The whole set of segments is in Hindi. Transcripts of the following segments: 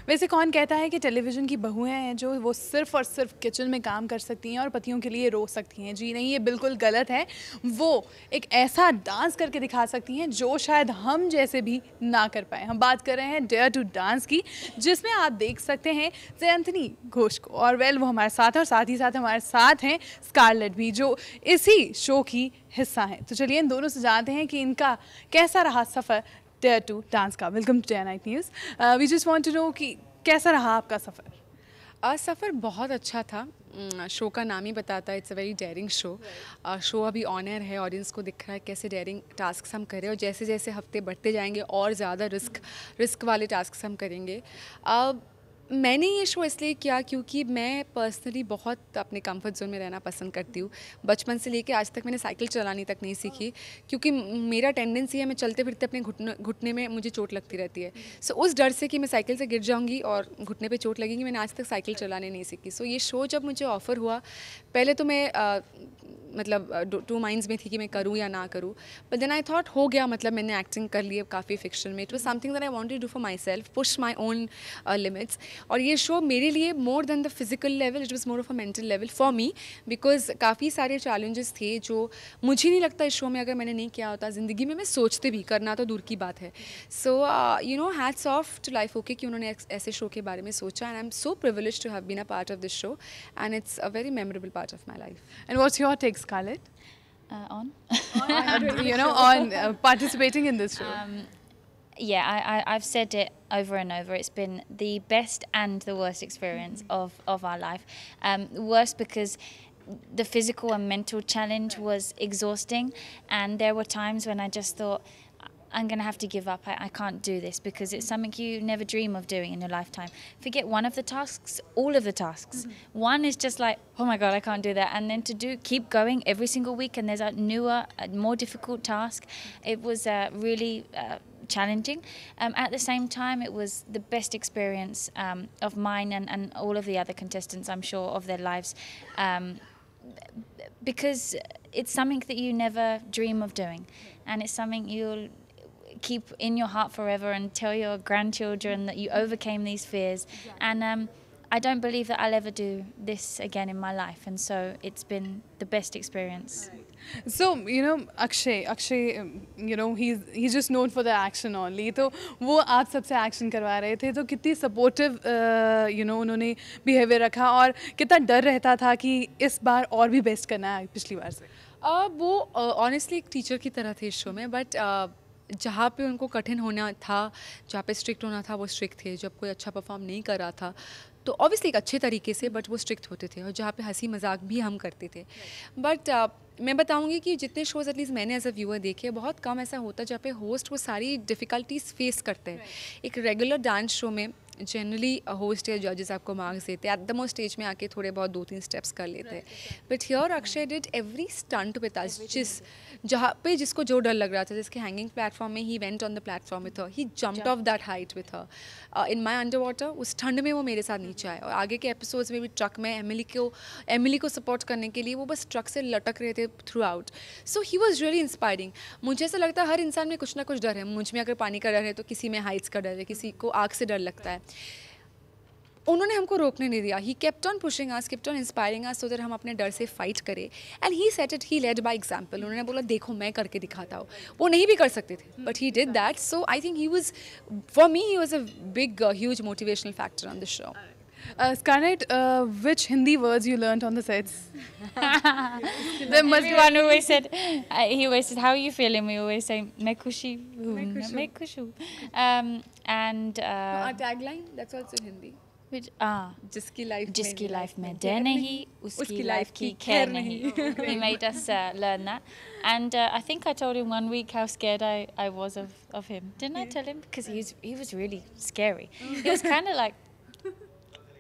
वैसे कौन कहता है कि टेलीविज़न की बहुएं हैं जो वो सिर्फ़ और सिर्फ किचन में काम कर सकती हैं और पतियों के लिए रो सकती हैं? जी नहीं, ये बिल्कुल गलत है। वो एक ऐसा डांस करके दिखा सकती हैं जो शायद हम जैसे भी ना कर पाएँ। हम बात कर रहे हैं डेयर टू डांस की, जिसमें आप देख सकते हैं जयंतनी घोष को, और वेल वो हमारे साथ है और साथ ही साथ हमारे साथ हैं स्कारलेट भी, जो इसी शो की हिस्सा हैं। तो चलिए इन दोनों से जानते हैं कि इनका कैसा रहा सफ़र डेयर टू डांस का। Welcome to dare night news. We just want to know कि कैसा रहा आपका सफ़र? सफ़र बहुत अच्छा था। शो का नाम ही बताता है, it's a very dairying show. Show अभी ऑन एयर है, ऑडियंस को दिख रहा है कैसे डेयरिंग टास्क हम करें, और जैसे जैसे हफ्ते बढ़ते जाएंगे और ज़्यादा रिस्क वाले टास्क हम करेंगे। मैंने ये शो इसलिए किया क्योंकि मैं पर्सनली बहुत अपने कंफर्ट जोन में रहना पसंद करती हूँ। बचपन से लेके आज तक मैंने साइकिल चलानी तक नहीं सीखी, क्योंकि मेरा टेंडेंसी है मैं चलते फिरते अपने घुटने में मुझे चोट लगती रहती है। सो उस डर से कि मैं साइकिल से गिर जाऊँगी और घुटने पे चोट लगेगी, मैंने आज तक साइकिल चलाने नहीं सीखी। सो ये शो जब मुझे ऑफ़र हुआ, पहले तो मैं मतलब टू माइंड्स में थी कि मैं करूँ या ना करूँ, बट देन आई थॉट हो गया, मतलब मैंने एक्टिंग कर ली है काफ़ी फिक्शन में। It was something that I wanted to do for myself, push my own limits. और ये शो मेरे लिए more than the physical level, it was more of a mental level for me, because काफ़ी सारे चैलेंजेस थे जो मुझे नहीं लगता इस शो में अगर मैंने नहीं किया होता ज़िंदगी में मैं सोचते भी, करना तो दूर की बात है। So you know, hats off to Life OK कि उन्होंने ऐसे शो के बारे में सोचा, and I am so privileged to have been a part of this show, and it's a very memorable part of my life. And what's your take, Scarlett? On. On participating in this show? Yeah, I've said it over and over. It's been the best and the worst experience of our life. Worst because the physical and mental challenge was exhausting, and there were times when I just thought, I'm going to have to give up. I can't do this, because it's something you never dream of doing in your lifetime. Forget one of the tasks, all of the tasks. One is just like, oh my God, I can't do that. And then to keep going every single week, and there's a newer, more difficult task. It was really challenging. At the same time, it was the best experience of mine and all of the other contestants, I'm sure, of their lives. Because it's something that you never dream of doing. And it's something you'll keep in your heart forever and tell your grandchildren that you overcame these fears. And I don't believe that I'll ever do this again in my life, and so it's been the best experience. So Akshay, he's just known for the action only. तो वो आप सबसे एक्शन करवा रहे थे, तो कितनी सपोर्टिव उन्होंने बिहेवियर रखा, और कितना डर रहता था कि इस बार और भी बेस्ट करना है पिछली बार से? वो ऑनेस्टली एक टीचर की तरह थे इस शो में, बट जहाँ पे उनको कठिन होना था, जहाँ पे स्ट्रिक्ट होना था वो स्ट्रिक्ट थे। जब कोई अच्छा परफॉर्म नहीं कर रहा था तो ऑब्वियसली एक अच्छे तरीके से, बट वो स्ट्रिक्ट होते थे, और जहाँ पे हंसी मजाक भी हम करते थे। बट मैं बताऊँगी कि जितने शोज़ एटलीस्ट मैंने एज अ व्यूअर देखे, बहुत कम ऐसा होता है जहाँ पे होस्ट वो सारी डिफ़िकल्टीज फेस करते हैं। एक रेगुलर डांस शो में जनरली होस्ट या जजेस आपको मार्क्स देते हैं, एट द मोस्ट स्टेज में आके थोड़े बहुत 2-3 स्टेप्स कर लेते हैं, but here Akshay did every stunt with us. जहाँ पे जिसको जो डर लग रहा था, जिसके हैंगिंग प्लेटफॉर्म में, he went on the platform with her, he jumped of that height with her in my under water. उस ठंड में वो मेरे साथ नीचे आए, और आगे के एपिसोड्स में भी ट्रक में एमिली को सपोर्ट करने के लिए वो बस ट्रक से लटक रहे थे through out. So he was really inspiring. मुझे ऐसा लगता है हर इंसान में कुछ ना कुछ डर है। मुझ में अगर पानी का डर है तो किसी में हाइट्स का डर है, किसी को आग से डर लगता है। उन्होंने हमको रोकने नहीं दिया। He kept on pushing us, kept on inspiring us, so that हम अपने डर से फाइट करें। And he set it, he led by example. उन्होंने बोला देखो मैं करके दिखाता हूँ। वो नहीं भी कर सकते थे, but he did that. So I think he was, for me he was a big huge motivational factor on this show. Scarlett, which Hindi words you learnt on the sets? Everyone always said, he always said, how are you feeling? We always say, मैं खुशी हूँ, मैं खुश हूँ. And our tagline, that's also in Hindi. which जिसकी लाइफ में डर नहीं, उसकी लाइफ की खैर नहीं. He made us learn that. And I think I told him one week how scared I was of him. Didn't I tell him? Because he was really scary. He was kind of like,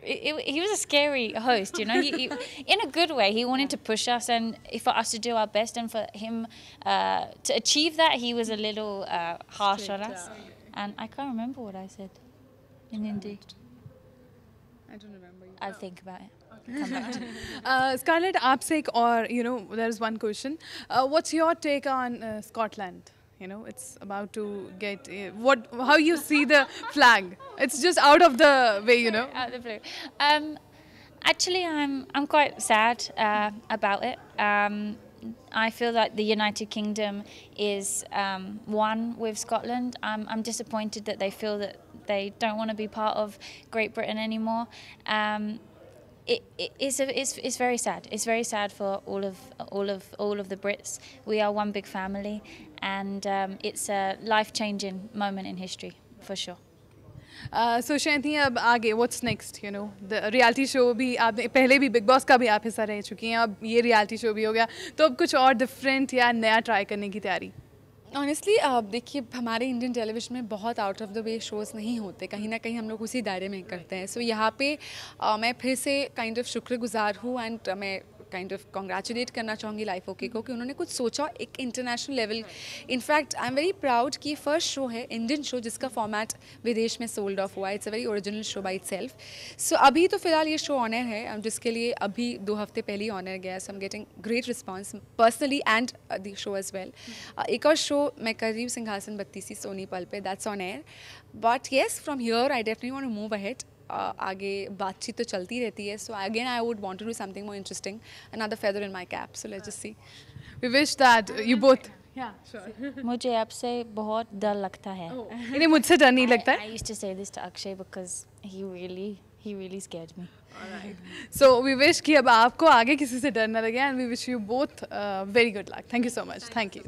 he was a scary host, you know. He, in a good way, he wanted to push us and for us to do our best, and for him to achieve that, he was a little harsh on us. And I can't remember what I said in Hindi. I don't remember. I'll think about it. Come back to me. Scarlett, आपसे एक और, there is one question. What's your take on Scotland? you know, it's about to get how you see the flag. It's just out of the way, you know. Out of the blue. Actually, I'm quite sad about it. I feel like the United Kingdom is one with Scotland. I'm disappointed that they feel that they don't want to be part of Great Britain anymore. It's very sad. It's very sad for all of the Brits. We are one big family, and it's a life-changing moment in history for sure. So शायद अब आगे what's next, you know, the reality show भी आपने पहले भी बिग बॉस का भी आप हिस्सा रह चुकी हैं, अब ये रियलिटी शो भी हो गया, तो अब कुछ और डिफरेंट या नया ट्राई करने की तैयारी? ऑनेस्टली देखिए, हमारे इंडियन टेलीविजन में बहुत out of the way shows नहीं होते, कहीं ना कहीं हम लोग उसी दायरे में करते हैं. सो यहाँ पे मैं फिर से काइंड ऑफ शुक्रगुजार हूँ, एंड मैं काइंड ऑफ कॉन्ग्रेचुलेट करना चाहूँगी लाइफ ओके को कि उन्होंने कुछ सोचा एक international level. In fact I am very proud कि फर्स्ट शो है इंडियन शो जिसका फॉर्मेट विदेश में सोल्ड ऑफ हुआ. It's a very original show by itself. So अभी तो फिलहाल ये शो ऑनर है, जिसके लिए अभी 2 हफ्ते पहले ही ऑनर गया. So I am getting great response personally and the show as well. एक और शो मैं कर रही हूँ सिंहासन 32 सोनी पल पे, that's on air. But yes, from here I definitely want to move ahead. आगे बातचीत तो चलती रहती है. So again I would want to do something more interesting, another feather in my cap. So let's just see. We wish that you both. Yeah, sure. मुझे आपसे बहुत डर लगता है. इन्हें मुझसे डर नहीं लगता है? I used to say this to Akshay because he really scared me. So we wish कि अब आपको आगे किसी से डर ना लगे, and we wish you both very good luck. Thank you so much. Thank you.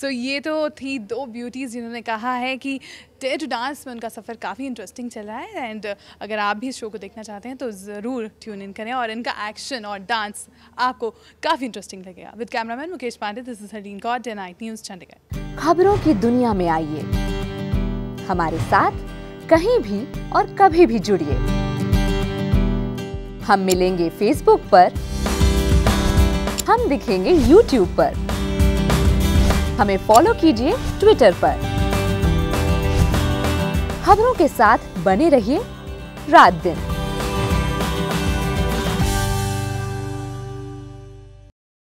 So ये तो थी 2 ब्यूटीज़ जिन्होंने कहा है कि डेयर टू डांस में उनका सफ़र काफ़ी इंटरेस्टिंग चल रहा है, एंड अगर आप भी इस शो को देखना चाहते हैं तो ज़रूर ट्यून इन करें, और इनका एक्शन और डांस आपको काफ़ी इंटरेस्टिंग लगेगा. With cameraman Mukesh Pandey, this is Harleen Kaur, day night news Chandigarh. खबरों की दुनिया में आइए, हमारे साथ कहीं भी और कभी भी जुड़िए. हम मिलेंगे फेसबुक पर, हम दिखेंगे यूट्यूब पर, हमें फॉलो कीजिए ट्विटर पर. खबरों के साथ बने रहिए रात दिन.